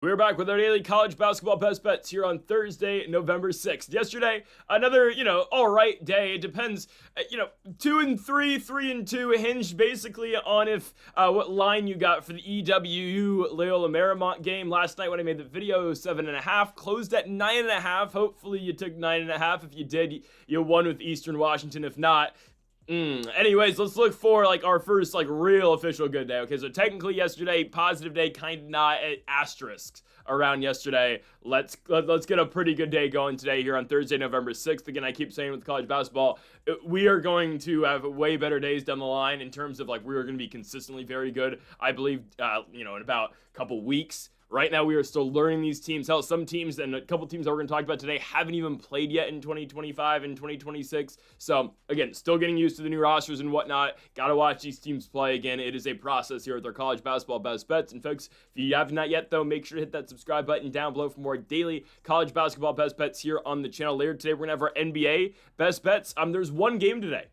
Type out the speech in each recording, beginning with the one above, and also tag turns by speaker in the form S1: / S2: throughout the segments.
S1: We're back with our daily college basketball best bets here on Thursday, November 6th. Yesterday, another, all right day. It depends, 2 and 3, 3 and 2, hinged basically on if what line you got for the EWU Loyola Marymount game. Last night when I made the video, it was 7.5, closed at 9.5. Hopefully you took 9.5. If you did, you won with Eastern Washington. If not, anyways, let's look for our first real official good day. Okay, so technically yesterday, positive day, kind of not, asterisks around yesterday. Let's get a pretty good day going today here on Thursday, November 6th. Again, I keep saying with college basketball, we are going to have way better days down the line in terms of we are going to be consistently very good. I believe, in about a couple weeks. Right now, we are still learning these teams. Hell, some teams and a couple teams that we're going to talk about today haven't even played yet in 2025 and 2026. So, again, still getting used to the new rosters and whatnot. Got to watch these teams play again. It is a process here with our college basketball best bets. And, folks, if you have not yet, though, make sure to hit that subscribe button down below for more daily college basketball best bets here on the channel. Later today, we're going to have our NBA best bets. There's one game today.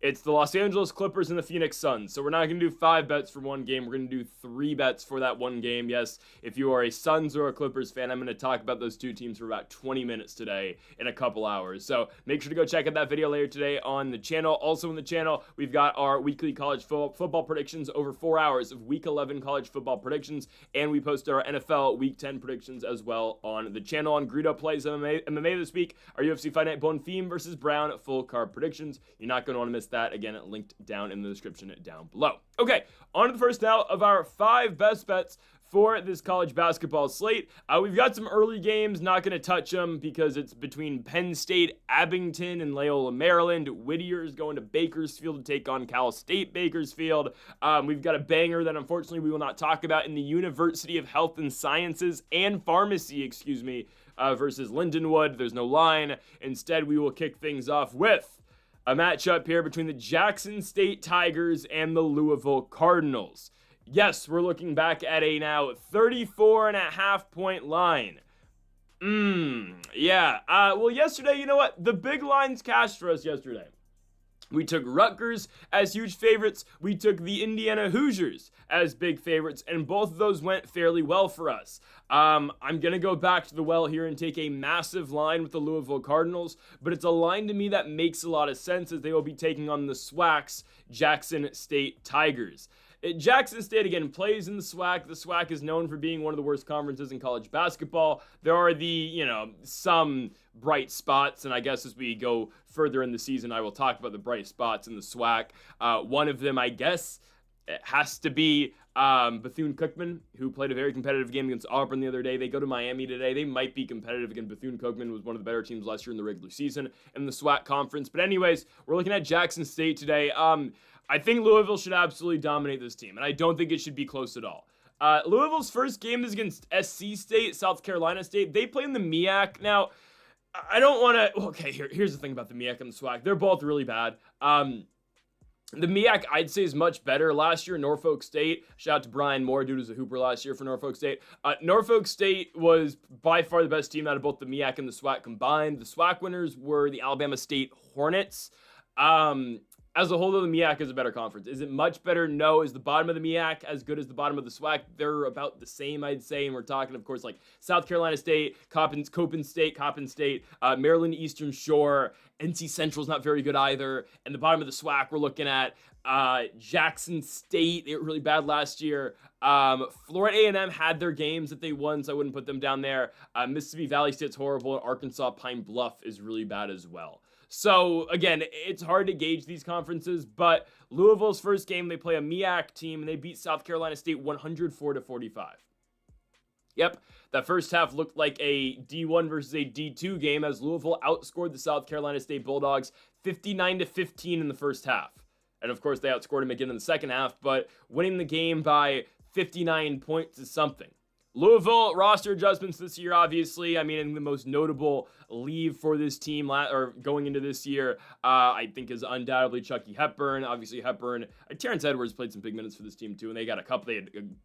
S1: It's the Los Angeles Clippers and the Phoenix Suns. So we're not going to do 5 bets for one game. We're going to do 3 bets for that one game. Yes, if you are a Suns or a Clippers fan, I'm going to talk about those two teams for about 20 minutes today in a couple hours. So make sure to go check out that video later today on the channel. Also on the channel, we've got our weekly college football predictions, over 4 hours of Week 11 college football predictions. And we post our NFL Week 10 predictions as well on the channel. On Greedo Plays MMA this week, our UFC Fight Night Bonfim versus Brown full card predictions. You're not going to want to miss that. Again, linked down in the description down below. Okay, on to the first now of our 5 best bets for this college basketball slate. We've got some early games, not going to touch them because it's between Penn State, Abington, and Loyola, Maryland. Whittier is going to Bakersfield to take on Cal State Bakersfield. We've got a banger that unfortunately we will not talk about in the University of Health and Sciences and Pharmacy, versus Lindenwood. There's no line. Instead, we will kick things off with a matchup here between the Jackson State Tigers and the Louisville Cardinals. Yes, we're looking back at a now 34.5 point line. Yeah. Well, yesterday, you know what? The big lines cashed for us yesterday. We took Rutgers as huge favorites. We took the Indiana Hoosiers as big favorites, and both of those went fairly well for us. I'm going to go back to the well here and take a massive line with the Louisville Cardinals, but it's a line to me that makes a lot of sense as they will be taking on the SWAC's Jackson State Tigers. Jackson State, again, plays in the SWAC. The SWAC is known for being one of the worst conferences in college basketball. There are some bright spots, and I guess as we go further in the season, I will talk about the bright spots in the SWAC. One of them, I guess, it has to be Bethune-Cookman, who played a very competitive game against Auburn the other day. They go to Miami today. They might be competitive again. Bethune-Cookman was one of the better teams last year in the regular season in the SWAC conference. But anyways, we're looking at Jackson State today. I think Louisville should absolutely dominate this team, and I don't think it should be close at all. Louisville's first game is against SC State, South Carolina State. They play in the MEAC. Now, I don't want to... Okay, here's the thing about the MEAC and the SWAC. They're both really bad. The MEAC, I'd say, is much better. Last year, Norfolk State, shout out to Brian Moore, dude was a hooper last year for Norfolk State. Norfolk State was by far the best team out of both the MEAC and the SWAC combined. The SWAC winners were the Alabama State Hornets. As a whole, though, the MEAC is a better conference. Is it much better? No. Is the bottom of the MEAC as good as the bottom of the SWAC? They're about the same, I'd say. And we're talking, of course, South Carolina State, Coppin State, Maryland Eastern Shore. NC Central's not very good either. And the bottom of the SWAC, we're looking at Jackson State. They were really bad last year. Florida A&M had their games that they won, so I wouldn't put them down there. Mississippi Valley State's horrible, and Arkansas Pine Bluff is really bad as well. So, again, it's hard to gauge these conferences, but Louisville's first game, they play a MEAC team, and they beat South Carolina State 104-45. Yep, that first half looked like a D1 versus a D2 game as Louisville outscored the South Carolina State Bulldogs 59-15 in the first half. And, of course, they outscored them again in the second half, but winning the game by 59 points is something. Louisville roster adjustments this year, obviously. I mean, the most notable leave for this team or going into this year, I think, is undoubtedly Chucky Hepburn. Obviously, Hepburn, Terrence Edwards played some big minutes for this team too, and they had a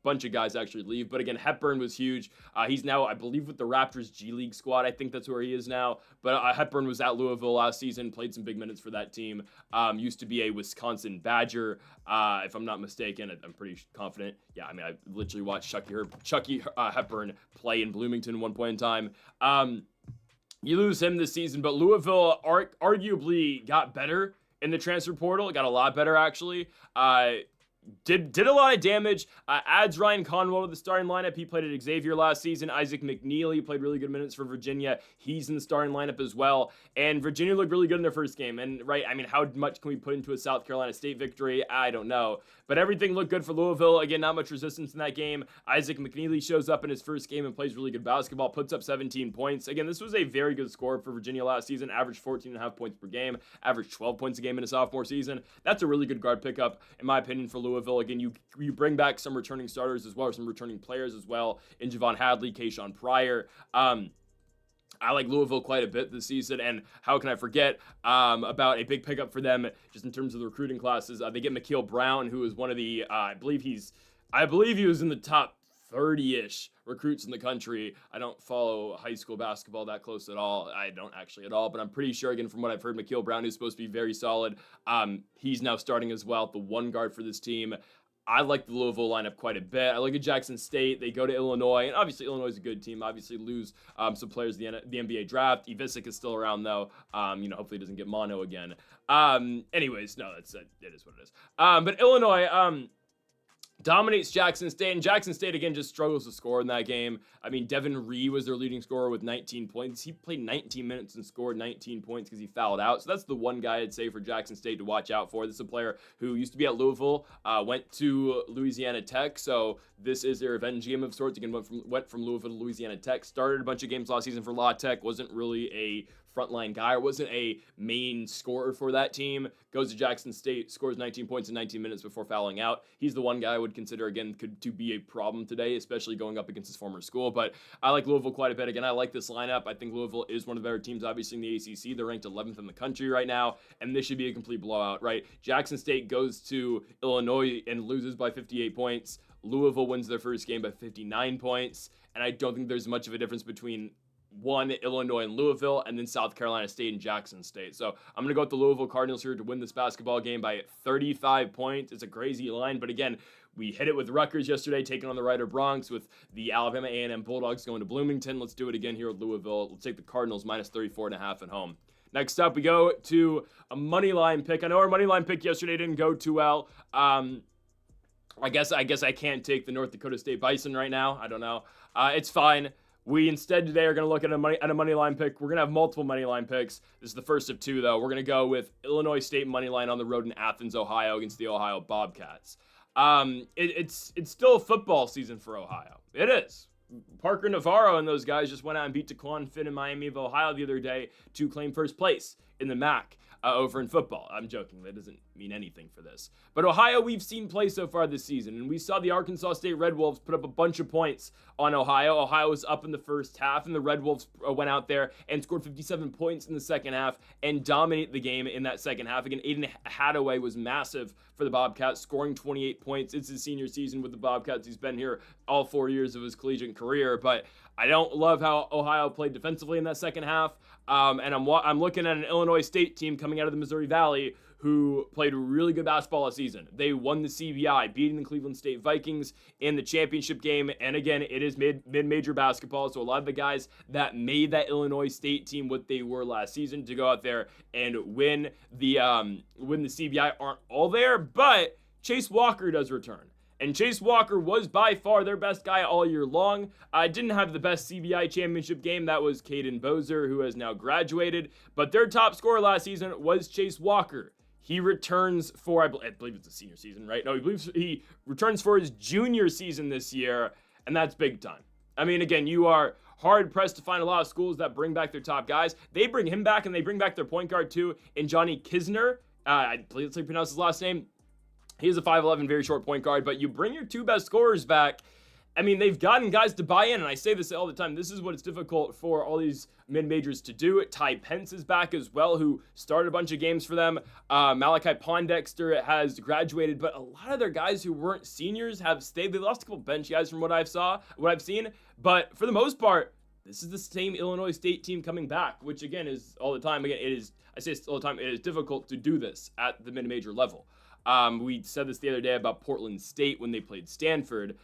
S1: bunch of guys actually leave. But again, Hepburn was huge. He's now, I believe, with the Raptors G League squad. I think that's where he is now. But Hepburn was at Louisville last season, played some big minutes for that team. Used to be a Wisconsin Badger, if I'm not mistaken. I'm pretty confident. Yeah, I mean, I literally watched Chucky Hepburn play in Bloomington at one point in time. You lose him this season, but Louisville arguably got better in the transfer portal. It got a lot better, actually. Did a lot of damage. Adds Ryan Conwell to the starting lineup. He played at Xavier last season. Isaac McNeely played really good minutes for Virginia. He's in the starting lineup as well. And Virginia looked really good in their first game. And, right, I mean, how much can we put into a South Carolina State victory? I don't know. But everything looked good for Louisville. Again, not much resistance in that game. Isaac McNeely shows up in his first game and plays really good basketball, puts up 17 points. Again, this was a very good score for Virginia last season. Averaged 14.5 points per game. Averaged 12 points a game in a sophomore season. That's a really good guard pickup, in my opinion, for Louisville. Again, you bring back some returning starters as well, or some returning players as well, in Javon Hadley, Kayshawn Pryor. I like Louisville quite a bit this season, and how can I forget about a big pickup for them just in terms of the recruiting classes. They get Makeel Brown, who is one of the, I believe he was in the top 30-ish recruits in the country. I don't follow high school basketball that close at all. I don't actually at all, but I'm pretty sure, again, from what I've heard, Makeel Brown is supposed to be very solid. He's now starting as well, the one guard for this team. I like the Louisville lineup quite a bit. I look at Jackson State. They go to Illinois, and obviously Illinois is a good team. Obviously lose some players in the NBA draft. Ivisic is still around, though. Hopefully he doesn't get mono again. Anyways, no, it is what it is. But Illinois dominates Jackson State, and Jackson State, again, just struggles to score in that game. I mean, Devin Ree was their leading scorer with 19 points. He played 19 minutes and scored 19 points because he fouled out. So that's the one guy I'd say for Jackson State to watch out for. This is a player who used to be at Louisville, went to Louisiana Tech, so this is their revenge game of sorts. Again, went from Louisville to Louisiana Tech, started a bunch of games last season for La Tech, wasn't really a frontline guy, or wasn't a main scorer for that team. Goes to Jackson State, scores 19 points in 19 minutes before fouling out. He's the one guy I would consider, again, to be a problem today, especially going up against his former school. But I like Louisville quite a bit. Again, I like this lineup. I think Louisville is one of the better teams, obviously, in the ACC. They're ranked 11th in the country right now, and this should be a complete blowout, right? Jackson State goes to Illinois and loses by 58 points. Louisville wins their first game by 59 points, and I don't think there's much of a difference between Illinois and Louisville, and then South Carolina State and Jackson State. So I'm going to go with the Louisville Cardinals here to win this basketball game by 35 points. It's a crazy line, but again, we hit it with Rutgers yesterday, taking on the Rider Bronx, with the Alabama A&M Bulldogs going to Bloomington. Let's do it again here with Louisville. Let's take the Cardinals minus 34.5 at home. Next up, we go to a money line pick. I know our money line pick yesterday didn't go too well. I guess I can't take the North Dakota State Bison right now. I don't know. It's fine. We instead today are going to look at a money line pick. We're going to have multiple money line picks. This is the first of two, though. We're going to go with Illinois State money line on the road in Athens, Ohio, against the Ohio Bobcats. It's still football season for Ohio. It is. Parker Navarro and those guys just went out and beat Taquan Finn in Miami of Ohio the other day to claim first place in the MAC over in football. I'm joking. That doesn't mean anything for this. But Ohio, we've seen play so far this season, and we saw the Arkansas State Red Wolves put up a bunch of points on Ohio. Ohio was up in the first half, and the Red Wolves went out there and scored 57 points in the second half and dominated the game in that second half. Again, Aiden Hadaway was massive for the Bobcats, scoring 28 points. It's his senior season with the Bobcats. He's been here all 4 years of his collegiate career, but I don't love how Ohio played defensively in that second half. And I'm looking at an Illinois State team coming out of the Missouri Valley who played really good basketball this season. They won the CBI, beating the Cleveland State Vikings in the championship game. And again, it is mid-major basketball, so a lot of the guys that made that Illinois State team what they were last season to go out there and win the CBI aren't all there, but Chase Walker does return. And Chase Walker was by far their best guy all year long. Didn't have the best CBI championship game. That was Caden Bozer, who has now graduated. But their top scorer last season was Chase Walker. He returns for, I believe it's a senior season, right? No, he returns for his junior season this year, and that's big time. I mean, again, you are hard-pressed to find a lot of schools that bring back their top guys. They bring him back, and they bring back their point guard, too, in Johnny Kisner. I believe that's how you pronounce his last name. He's a 5'11", very short point guard, but you bring your two best scorers back. I mean, they've gotten guys to buy in, and I say this all the time. This is what it's difficult for all these mid-majors to do. Ty Pence is back as well, who started a bunch of games for them. Malachi Pondexter has graduated, but a lot of their guys who weren't seniors have stayed. They lost a couple bench guys from what I've seen, but for the most part, this is the same Illinois State team coming back, which again is all the time. Again, I say all the time, it is difficult to do this at the mid-major level. We said this the other day about Portland State when they played Stanford.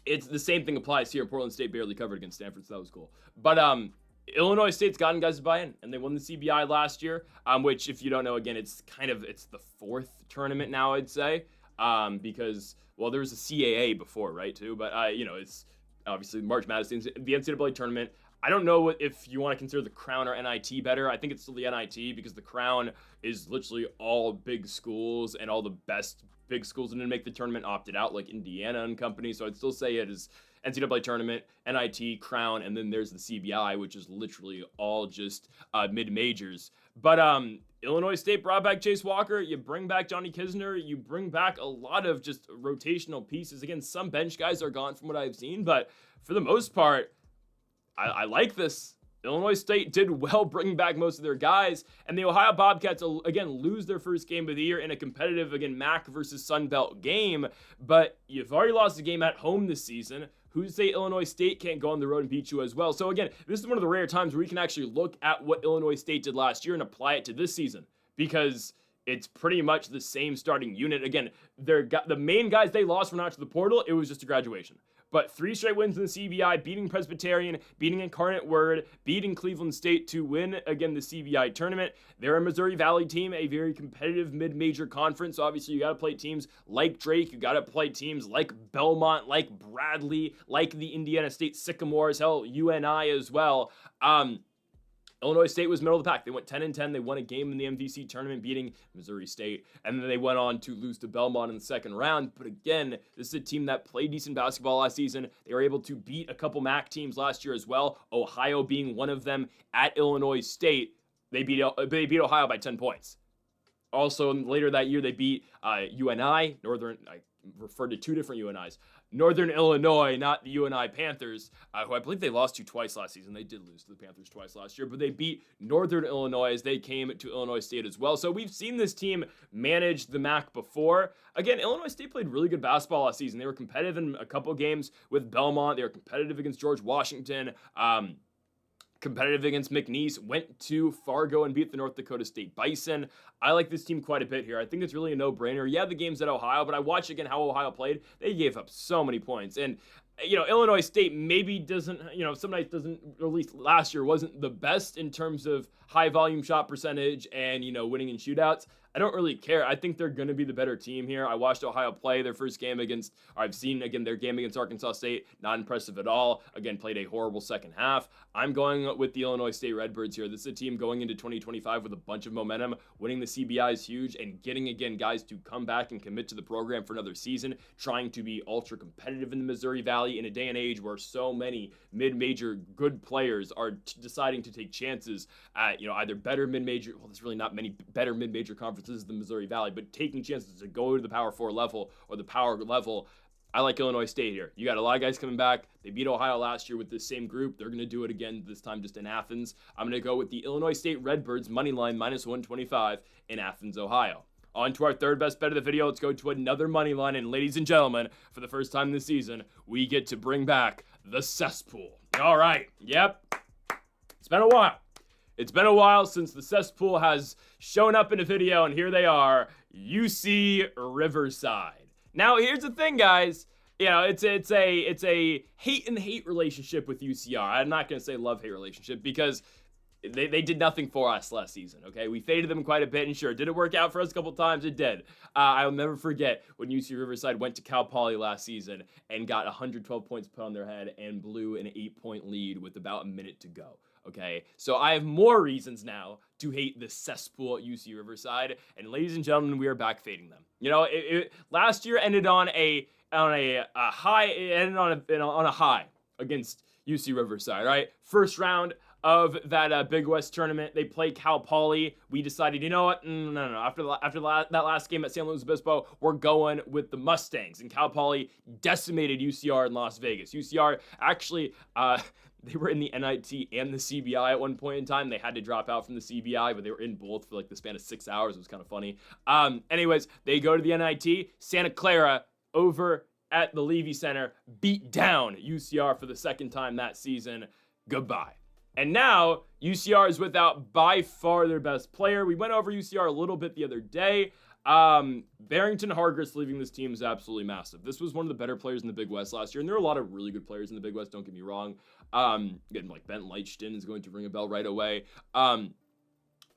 S1: it's the same thing applies here. Portland State barely covered against Stanford, so that was cool. But Illinois State's gotten guys to buy in, and they won the CBI last year, which, if you don't know, again, it's the fourth tournament now, I'd say, because, well, there was a CAA before, right, too, but, it's obviously March Madness, the NCAA tournament. I don't know if you want to consider the Crown or NIT better. I think it's still the NIT because the Crown is literally all big schools, and all the best big schools that didn't make the tournament opted out, like Indiana and company. So I'd still say it is NCAA tournament, NIT, Crown, and then there's the CBI, which is literally all just mid-majors. But Illinois State brought back Chase Walker. You bring back Johnny Kisner. You bring back a lot of just rotational pieces. Again, some bench guys are gone from what I've seen, but for the most part, I like this. Illinois State did well bringing back most of their guys, and the Ohio Bobcats, again, lose their first game of the year in a competitive, again, MAC versus Sun Belt game, but you've already lost a game at home this season. Who's to say Illinois State can't go on the road and beat you as well? So again, this is one of the rare times where we can actually look at what Illinois State did last year and apply it to this season, because it's pretty much the same starting unit. Again, the main guys they lost were not to the portal. It was just a graduation. But 3 straight wins in the CBI, beating Presbyterian, beating Incarnate Word, beating Cleveland State to win, again, the CBI tournament. They're a Missouri Valley team, a very competitive mid-major conference. So obviously, you got to play teams like Drake. You got to play teams like Belmont, like Bradley, like the Indiana State Sycamores, hell, UNI as well. Illinois State was middle of the pack. They went 10-10. They won a game in the MVC tournament, beating Missouri State. And then they went on to lose to Belmont in the second round. But again, this is a team that played decent basketball last season. They were able to beat a couple MAC teams last year as well, Ohio being one of them at Illinois State. They beat Ohio by 10 points. Also, later that year, they beat UNI, Northern. I referred to 2 different UNIs. Northern Illinois, not the UNI Panthers, who I believe they lost to twice last season. They did lose to the Panthers twice last year, but they beat Northern Illinois as they came to Illinois State as well. So we've seen this team manage the MAC before. Again, Illinois State played really good basketball last season. They were competitive in a couple games with Belmont. They were competitive against George Washington. Competitive against McNeese, went to Fargo and beat the North Dakota State Bison. I like this team quite a bit here. I think it's really a no-brainer. Yeah, the game's at Ohio, but I watched again how Ohio played. They gave up so many points. And, Illinois State maybe doesn't, some nights doesn't, or at least last year, wasn't the best in terms of high-volume shot percentage and, winning in shootouts. I don't really care. I think they're going to be the better team here. I watched Ohio play their first game I've seen, again, their game against Arkansas State. Not impressive at all. Again, played a horrible second half. I'm going with the Illinois State Redbirds here. This is a team going into 2025 with a bunch of momentum. Winning the CBI is huge, and getting, again, guys to come back and commit to the program for another season, trying to be ultra competitive in the Missouri Valley in a day and age where so many mid-major good players are deciding to take chances at, either better mid-major, well, there's really not many better mid-major conferences than the Missouri Valley, but taking chances to go to the Power 4 level or the Power level. I like Illinois State here. You got a lot of guys coming back. They beat Ohio last year with this same group. They're going to do it again, this time just in Athens. I'm going to go with the Illinois State Redbirds money line -125 in Athens, Ohio. On to our third best bet of the video. Let's go to another money line. And ladies and gentlemen, for the first time this season, we get to bring back the cesspool. All right. Yep. It's been a while. It's been a while since the cesspool has shown up in a video, and here they are, UC Riverside. Now, here's the thing, guys. It's a hate and hate relationship with UCR. I'm not going to say love-hate relationship because they did nothing for us last season, okay? We faded them quite a bit, and sure, did it work out for us a couple times? It did. I'll never forget when UC Riverside went to Cal Poly last season and got 112 points put on their head and blew an 8-point lead with about a minute to go. Okay, so I have more reasons now to hate the cesspool at UC Riverside, and ladies and gentlemen, we are back fading them. Last year ended on a high. It ended on a high against UC Riverside. Right, first round of that Big West tournament, they played Cal Poly. We decided, you know what? No. After that last game at San Luis Obispo, we're going with the Mustangs, and Cal Poly decimated UCR in Las Vegas. UCR actually. They were in the NIT and the CBI at one point in time. They had to drop out from the CBI, but they were in both for the span of 6 hours. It was kind of funny. Anyways, they go to the NIT. Santa Clara over at the Levy Center beat down UCR for the second time that season. Goodbye. And now UCR is without by far their best player. We went over UCR a little bit the other day. Barrington Hargress leaving this team is absolutely massive. This was one of the better players in the Big West last year, and there are a lot of really good players in the Big West, don't get me wrong. Again, like Ben Leitston is going to ring a bell right away.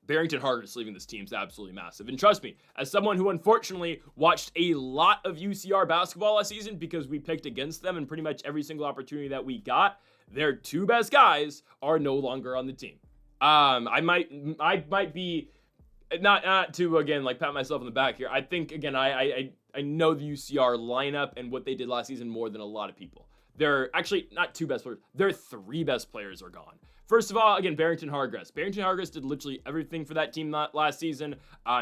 S1: Barrington Hargress leaving this team is absolutely massive. And trust me, as someone who unfortunately watched a lot of UCR basketball last season because we picked against them in pretty much every single opportunity that we got, their two best guys are no longer on the team. I might be not to again like pat myself on the back here. I think again I know the UCR lineup and what they did last season more than a lot of people. They're actually not two best players. Their three best players are gone. First of all, again, Barrington Hargress. Barrington Hargress did literally everything for that team last season.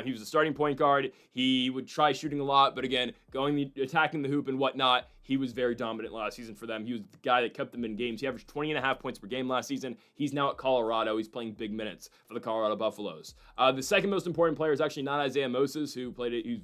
S1: He was a starting point guard. He would try shooting a lot, but again, attacking the hoop and whatnot, he was very dominant last season for them. He was the guy that kept them in games. He averaged 20.5 points per game last season. He's now at Colorado. He's playing big minutes for the Colorado Buffaloes. The second most important player is actually not Isaiah Moses, who played it.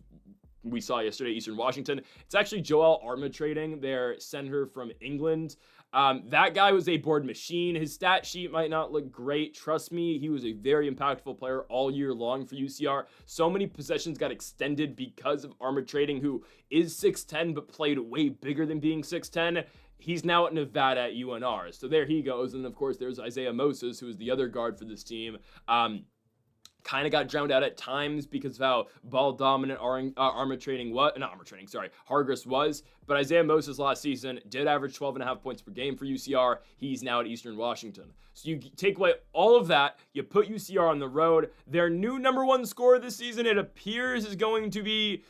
S1: We saw yesterday, Eastern Washington. It's actually Joel Armatrading, their center from England. That guy was a board machine. His stat sheet might not look great. Trust me, he was a very impactful player all year long for UCR. So many possessions got extended because of Armatrading, who is 6'10", but played way bigger than being 6'10". He's now at Nevada at UNR. So there he goes. And of course, there's Isaiah Moses, who is the other guard for this team. Kind of got drowned out at times because of how ball dominant Hargress was. But Isaiah Moses last season did average 12.5 points per game for UCR. He's now at Eastern Washington. So you take away all of that, you put UCR on the road. Their new number one scorer this season, it appears, is going to be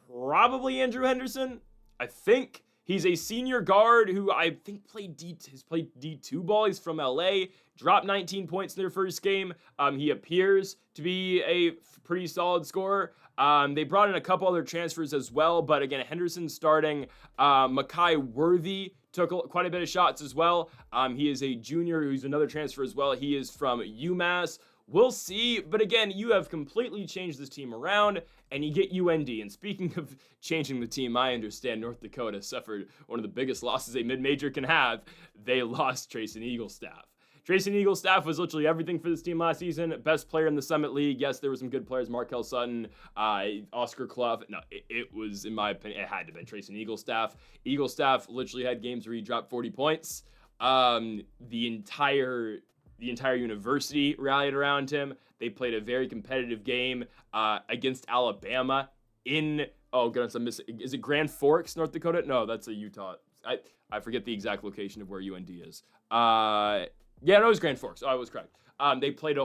S1: probably Andrew Henderson. I think he's a senior guard who I think has played D2 ball. He's from LA. Dropped 19 points in their first game. He appears to be a pretty solid scorer. They brought in a couple other transfers as well, but again, Henderson starting. Makai Worthy took quite a bit of shots as well. He is a junior who's another transfer as well. He is from UMass. We'll see, but again, you have completely changed this team around, and you get UND. And speaking of changing the team, I understand North Dakota suffered one of the biggest losses a mid-major can have. They lost Trayson Eaglestaff. Trayson Eaglestaff was literally everything for this team last season. Best player in the Summit League. Yes, there were some good players. Markel Sutton, Oscar Clough. No, it was, in my opinion, it had to have been Trayson Eaglestaff. Eaglestaff literally had games where he dropped 40 points. The entire university rallied around him. They played a very competitive game against Alabama in, oh goodness, is it Grand Forks, North Dakota? No, that's a Utah. I forget the exact location of where UND is. Yeah, no, it was Grand Forks. Oh, I was correct. They played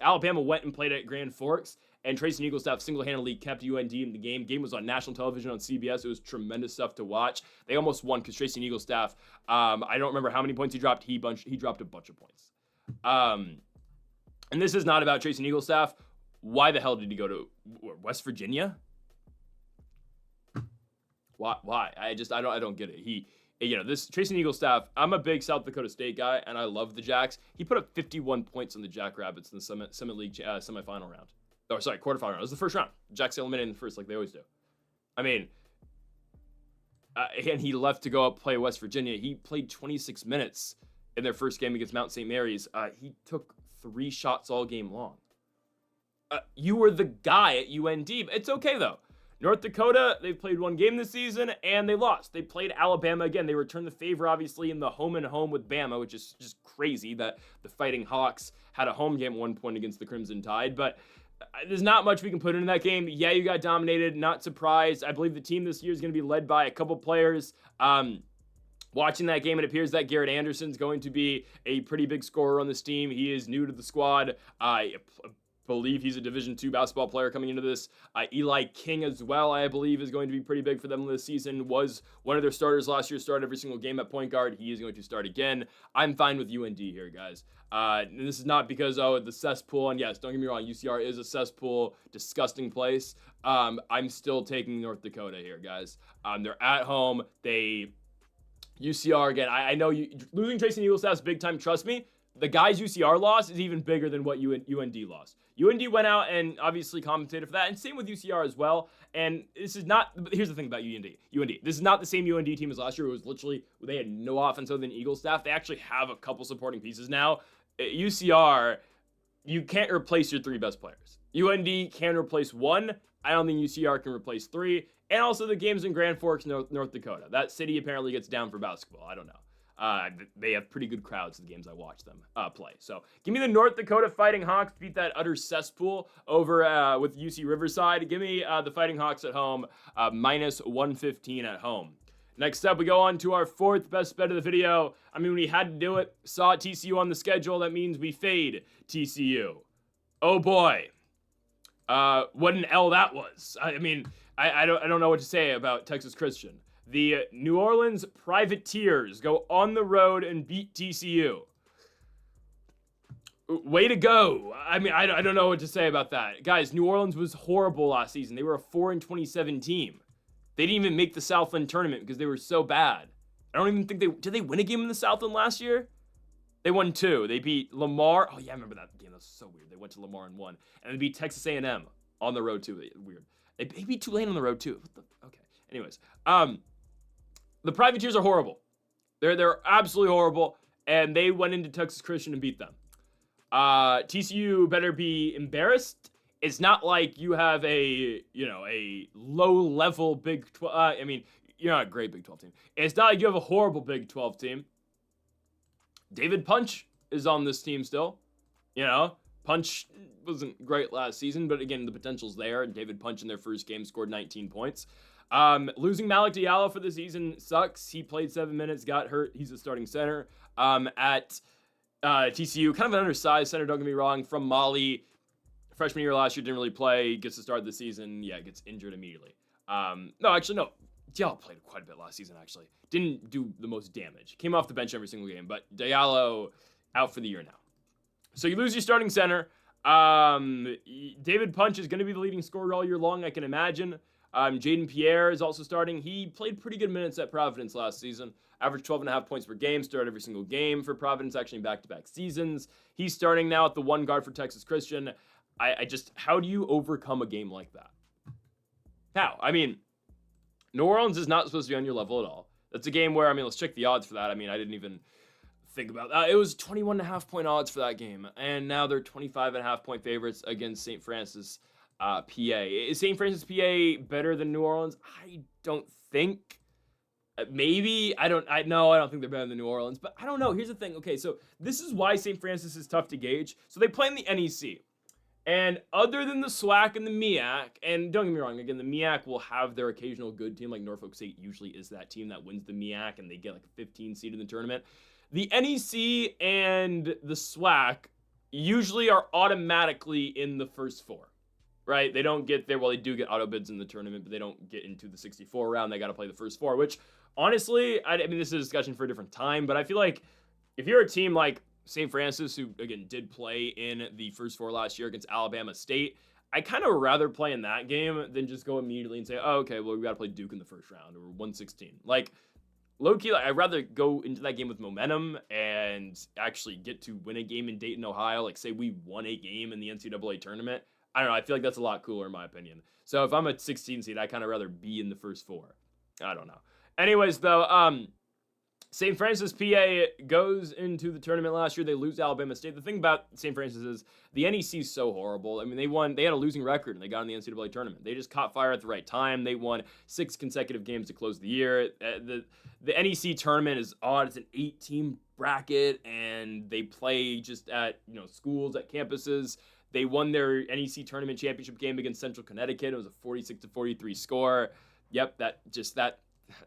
S1: Alabama went and played at Grand Forks, and Trayson Eaglestaff single-handedly kept UND in the game. Game was on national television on CBS. It was tremendous stuff to watch. They almost won because Trayson Eaglestaff, I don't remember how many points he dropped. He dropped a bunch of points. And this is not about Trayson Eaglestaff. Why the hell did he go to West Virginia? Why? I don't get it. This Trayson Eaglestaff, I'm a big South Dakota State guy, and I love the Jacks. He put up 51 points on the Jackrabbits in the Summit League semifinal round. Oh, sorry, quarterfinal round. It was the first round. Jacks eliminated in the first, like they always do. I mean, and he left to go up play West Virginia. He played 26 minutes in their first game against Mount St. Mary's. He took 3 shots all game long. You were the guy at UND. It's okay, though. North Dakota, they've played 1 game this season, and they lost. They played Alabama again. They returned the favor, obviously, in the home-and-home with Bama, which is just crazy that the Fighting Hawks had a home game at one point against the Crimson Tide. But there's not much we can put into that game. Yeah, you got dominated. Not surprised. I believe the team this year is going to be led by a couple players. Watching that game, it appears that Garrett Anderson's going to be a pretty big scorer on this team. He is new to the squad. I believe he's a Division II basketball player coming into this. Eli King as well, I believe, is going to be pretty big for them this season. Was one of their starters last year, started every single game at point guard. He is going to start again. I'm fine with UND here, guys. And this is not because, the cesspool, and yes, don't get me wrong, UCR is a cesspool, disgusting place. I'm still taking North Dakota here, guys. They're at home. UCR, again, I know losing Trayson Eaglestaff's big time, trust me. The guys UCR lost is even bigger than what UND lost. UND went out and obviously compensated for that, and same with UCR as well. And this is not, here's the thing about UND. This is not the same UND team as last year. It was literally, they had no offense other than Eaglestaff. They actually have a couple supporting pieces now. UCR, you can't replace your 3 best players. UND can replace one. I don't think UCR can replace 3. And also the games in Grand Forks, North Dakota. That city apparently gets down for basketball. I don't know. They have pretty good crowds at the games I watch them play. So give me the North Dakota Fighting Hawks beat that utter cesspool over with UC Riverside. Give me the Fighting Hawks at home, minus 115 at home. Next up, we go on to our 4th best bet of the video. I mean, we had to do it. Saw TCU on the schedule. That means we fade TCU. Oh boy. What an L that was. I mean, I don't know what to say about Texas Christian. The New Orleans Privateers go on the road and beat TCU. Way to go. I mean, I don't know what to say about that. Guys, New Orleans was horrible last season. They were a 4-27 team. They didn't even make the Southland tournament because they were so bad. I don't even think did they win a game in the Southland last year? They won 2. They beat Lamar. Oh yeah, I remember that game. That was so weird. They went to Lamar and won. And they beat Texas A&M on the road too. Weird. They beat Tulane on the road too. Okay. Anyways, the Privateers are horrible. They're absolutely horrible, and they went into Texas Christian and beat them. TCU better be embarrassed. It's not like you have a low-level Big 12. I mean, you're not a great Big 12 team. It's not like you have a horrible Big 12 team. David Punch is on this team still. Punch wasn't great last season, but again, the potential's there. And David Punch in their first game scored 19 points. Losing Malik Diallo for the season sucks. He played 7 minutes, got hurt. He's a starting center. At TCU, kind of an undersized center, don't get me wrong, from Mali. Freshman year last year, didn't really play. Gets to start the season. Yeah, gets injured immediately. No. Diallo played quite a bit last season, actually. Didn't do the most damage. Came off the bench every single game, but Diallo out for the year now. So you lose your starting center. David Punch is going to be the leading scorer all year long, I can imagine. Jaden Pierre is also starting. He played pretty good minutes at Providence last season. Averaged 12.5 points per game. Started every single game for Providence, actually in back-to-back seasons. He's starting now at the 1 guard for Texas Christian. How do you overcome a game like that? How? I mean, New Orleans is not supposed to be on your level at all. That's a game where, let's check the odds for that. I didn't even think about that. It was 21.5 point odds for that game. And now they're 25.5 point favorites against St. Francis, PA. Is St. Francis, PA better than New Orleans? I don't think. Maybe. I don't think they're better than New Orleans. But I don't know. Here's the thing. Okay, so this is why St. Francis is tough to gauge. So they play in the NEC. And other than the SWAC and the MEAC, and don't get me wrong, again, the MEAC will have their occasional good team, like Norfolk State usually is that team that wins the MEAC, and they get like a 15 seed in the tournament. The NEC and the SWAC usually are automatically in the first 4, right? They don't get there, well, they do get auto bids in the tournament, but they don't get into the 64 round. They got to play the first 4, which, honestly, this is a discussion for a different time, but I feel like if you're a team like St. Francis, who, again, did play in the first 4 last year against Alabama State, I kind of rather play in that game than just go immediately and say, oh, okay, well, we got to play Duke in the first round, or 116. Like, low-key, I'd rather go into that game with momentum and actually get to win a game in Dayton, Ohio. Like, say we won a game in the NCAA tournament. I don't know. I feel like that's a lot cooler, in my opinion. So if I'm a 16 seed, I kind of rather be in the first 4. I don't know. Anyways, though, St. Francis, PA goes into the tournament last year. They lose to Alabama State. The thing about St. Francis is the NEC is so horrible. They had a losing record, and they got in the NCAA tournament. They just caught fire at the right time. They won 6 consecutive games to close the year. The NEC tournament is odd. It's an 8-team bracket, and they play just at schools, at campuses. They won their NEC tournament championship game against Central Connecticut. It was a 46-43 score. Yep, that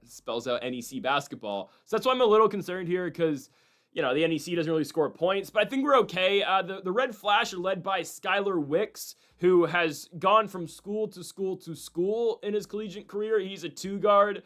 S1: spells out NEC basketball. So that's why I'm a little concerned here, because the NEC doesn't really score points, but I think we're okay. The Red Flash are led by Skylar Wicks, who has gone from school to school to school in his collegiate career. He's a 2-guard.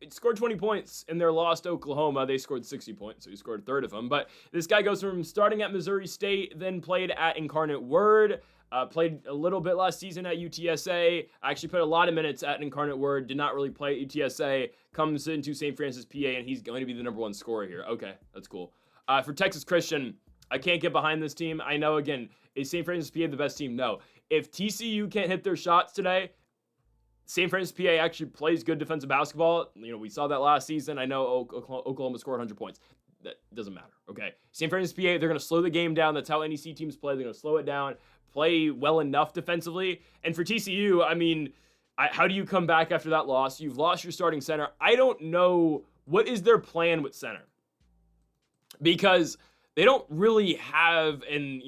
S1: Scored 20 points in their loss to Oklahoma. They scored 60 points, so he scored a third of them. But this guy goes from starting at Missouri State, then played at Incarnate Word, played a little bit last season at UTSA. Actually played a lot of minutes at Incarnate Word. Did not really play at UTSA. Comes into St. Francis, PA, and he's going to be the number 1 scorer here. Okay, that's cool. For Texas Christian, I can't get behind this team. I know, again, is St. Francis, PA the best team? No. If TCU can't hit their shots today, St. Francis, PA actually plays good defensive basketball. We saw that last season. I know Oklahoma scored 100 points. That doesn't matter, okay? St. Francis, PA, they're going to slow the game down. That's how NEC teams play. They're going to slow it down, play well enough defensively. And for TCU, I mean, how do you come back after that loss? You've lost your starting center. I don't know what is their plan with center, because they don't really have, they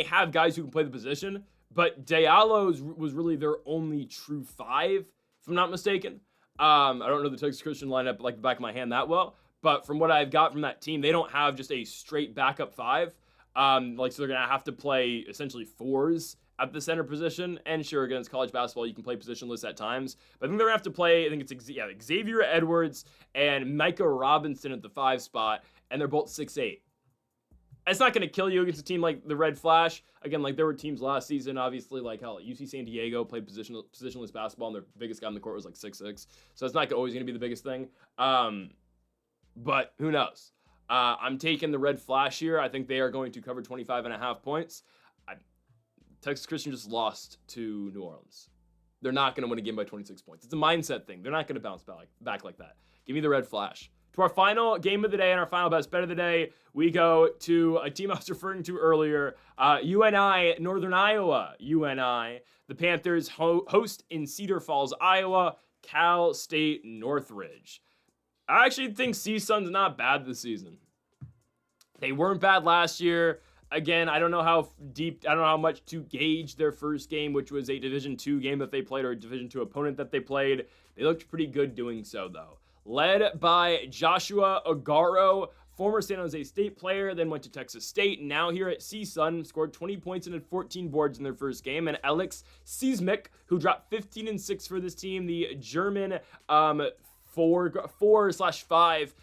S1: have guys who can play the position, but Diallo was really their only true five, if I'm not mistaken. I don't know the Texas Christian lineup like the back of my hand that well, but from what I've got from that team, they don't have just a straight backup five. So they're going to have to play essentially fours at the center position. And sure, against college basketball, you can play positionless at times. But I think they're going to have to play, I think it's Xavier Edwards and Micah Robinson at the 5 spot, and they're both 6'8". It's not going to kill you against a team like the Red Flash. Again, like there were teams last season, obviously, like hell, UC San Diego played positionless basketball, and their biggest guy on the court was like 6'6". So it's not always going to be the biggest thing. But who knows? I'm taking the Red Flash here. I think they are going to cover 25.5 points. Texas Christian just lost to New Orleans. They're not going to win a game by 26 points. It's a mindset thing. They're not going to bounce back like that. Give me the Red Flash. To our final game of the day and our final best bet of the day, we go to a team I was referring to earlier, UNI, Northern Iowa. UNI, the Panthers host in Cedar Falls, Iowa, Cal State Northridge. I actually think CSUN's not bad this season. They weren't bad last year. Again, I don't know how much to gauge their first game, which was a Division II game that they played, or a Division II opponent that they played. They looked pretty good doing so, though. Led by Joshua Agaro, former San Jose State player, then went to Texas State, now here at CSUN, scored 20 points and had 14 boards in their first game. And Alex Seismic, who dropped 15-6 for this team, the German 4/5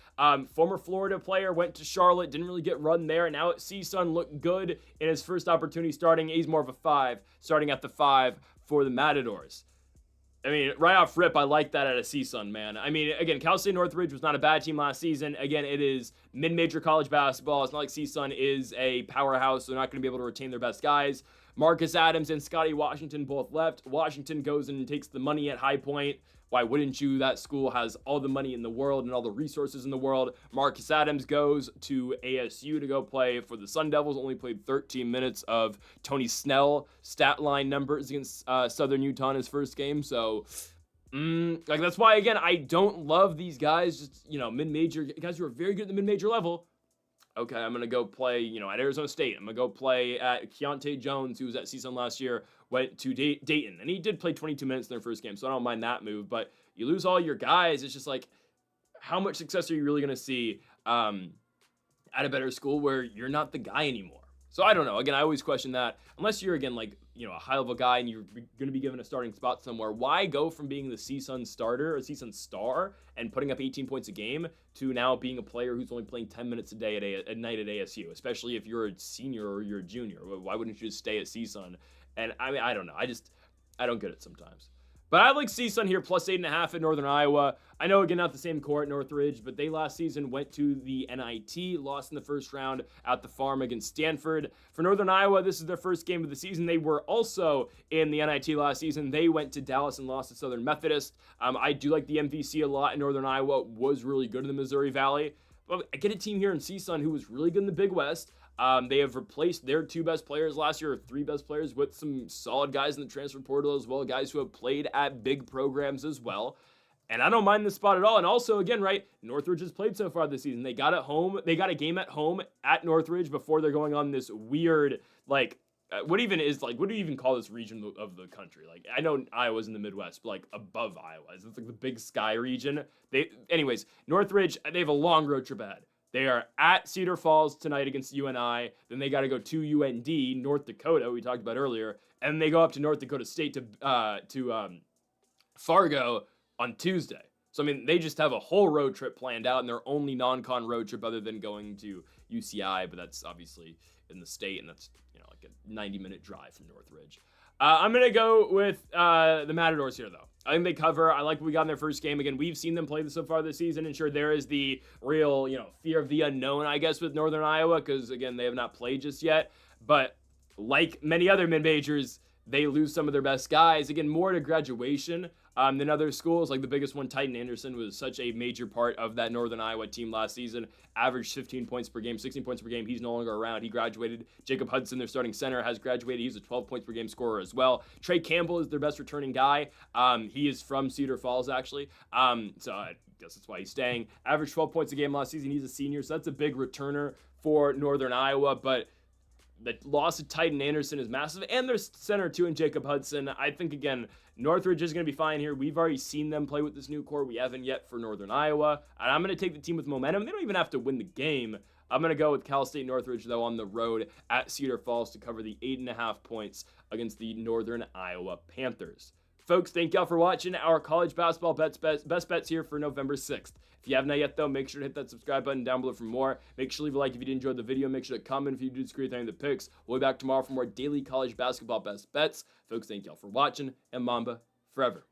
S1: former Florida player, went to Charlotte, didn't really get run there. Now at CSUN, looked good in his first opportunity starting. He's more of a 5, starting at the 5 for the Matadors. I mean, right off rip, I like that at a CSUN, man. I mean, again, Cal State Northridge was not a bad team last season. Again, it is mid-major college basketball. It's not like CSUN is a powerhouse. So they're not going to be able to retain their best guys. Marcus Adams and Scotty Washington both left. Washington goes and takes the money at High Point. Why wouldn't you? That school has all the money in the world and all the resources in the world. Marcus Adams goes to ASU to go play for the Sun Devils. Only played 13 minutes of Tony Snell stat line numbers against Southern Utah in his first game. So, that's why, again, I don't love these guys. Just, mid-major guys who are very good at the mid-major level. Okay, I'm going to go play, at Arizona State. I'm going to go play at Keontae Jones, who was at CSUN last year, went to Dayton. And he did play 22 minutes in their first game, so I don't mind that move. But you lose all your guys. It's just like, how much success are you really going to see at a better school where you're not the guy anymore? So I don't know. Again, I always question that. Unless you're, again, a high-level guy and you're going to be given a starting spot somewhere, why go from being the CSUN starter or CSUN star and putting up 18 points a game to now being a player who's only playing 10 minutes a day at night at ASU, especially if you're a senior or you're a junior? Why wouldn't you just stay at CSUN? And I mean, I don't know. I don't get it sometimes. But I like CSUN here, plus 8.5 at Northern Iowa. I know, again, not the same core at Northridge, but they last season went to the NIT, lost in the first round at the Farm against Stanford. For Northern Iowa, this is their first game of the season. They were also in the NIT last season. They went to Dallas and lost to Southern Methodist. I do like the MVC a lot, and Northern Iowa was really good in the Missouri Valley. But I get a team here in CSUN who was really good in the Big West. They have replaced their 2 best players last year, or 3 best players, with some solid guys in the transfer portal as well, guys who have played at big programs as well. And I don't mind this spot at all. And also, again, right, Northridge has played so far this season. They got a game at home at Northridge before they're going on this weird, what do you even call this region of the country? I know Iowa's in the Midwest, but above Iowa. It's the Big Sky region. Anyways, Northridge, they have a long road trip ahead. They are at Cedar Falls tonight against UNI. Then they got to go to UND, North Dakota, we talked about earlier. And they go up to North Dakota State to Fargo on Tuesday. So, I mean, they just have a whole road trip planned out, and their only non-con road trip other than going to UCI, but that's obviously in the state, and that's, a 90-minute drive from Northridge. I'm going to go with the Matadors here, though. I think they cover. I like what we got in their first game. Again, we've seen them play this so far this season, and sure, there is the real, fear of the unknown, I guess, with Northern Iowa, because, again, they have not played just yet. But like many other mid-majors, they lose some of their best guys. Again, more to graduation. Then other schools, like the biggest one, Titan Anderson, was such a major part of that Northern Iowa team last season. Averaged 15 points per game, 16 points per game. He's no longer around. He graduated. Jacob Hudson, their starting center, has graduated. He's a 12 points per game scorer as well. Trey Campbell is their best returning guy. He is from Cedar Falls, actually. So I guess that's why he's staying. Averaged 12 points a game last season. He's a senior, so that's a big returner for Northern Iowa. But the loss of Titan Anderson is massive, and their center too in Jacob Hudson. I think, again, Northridge is going to be fine here. We've already seen them play with this new core. We haven't yet for Northern Iowa. And I'm going to take the team with momentum. They don't even have to win the game. I'm going to go with Cal State Northridge, though, on the road at Cedar Falls to cover the 8.5 points against the Northern Iowa Panthers. Folks, thank y'all for watching our college basketball best bets here for November 6th. If you have not yet, though, make sure to hit that subscribe button down below for more. Make sure to leave a like if you did enjoy the video. Make sure to comment if you disagree with any of the picks. We'll be back tomorrow for more daily college basketball best bets. Folks, thank y'all for watching, and Mamba forever.